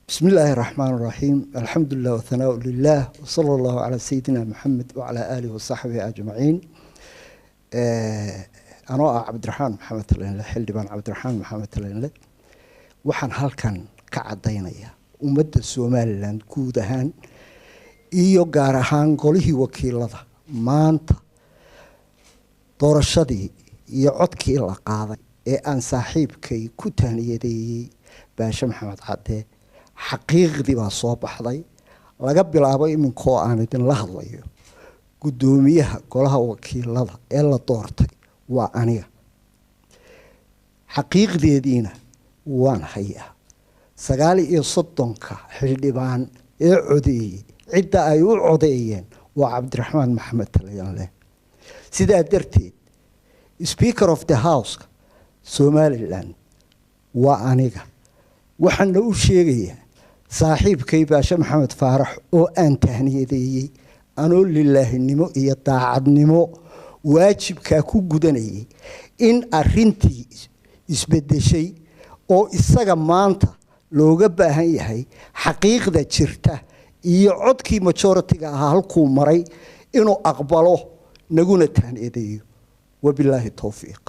بسم الله الرحمن الرحيم الحمد لله والثناء لله وصلى الله على سيدنا محمد وعلى آله وصحبه أجمعين. أنا عبد الرحمن محمد تلين له حلبان عبد الرحمن محمد تلين له وحن هالكن كعدينيا ومد السوماليلاند كودهان iyo gaar ahaan golihii wakiilada maanta doorashadii iyo codkii la qaaday ee aan saaxiibkay ku taaniyadeeyay baasha maxamed cadde xaqiiqdii baa soo baxday laga bilaabo iminkoo aan idin la hadlayo gudoomiyaha golaha wakiilada ee la doortay waa aniga xaqiiqdeediina waan hayaa 39 xildhibaan ee codeeyay cidda ay u codeeyeen waa cabdiraxmaan maxamed talyaanle sidaa darteed speaker of the house Somaliland waa aniga waxaan u sheegayaa saaxiibkay baasha maxamed faarax oo aan tahniyadeeyay anoo lilaahinimo iyo daacadnimo waajibka ku gudanayay in arintii isbedeshay oo isaga maanta looga baahan yahay xaqiiqda jirta iyo codkii majority-ga ahaa halkuu maray inuu aqbalo naguna tahniyadeeyo wabillahi tawfiiq.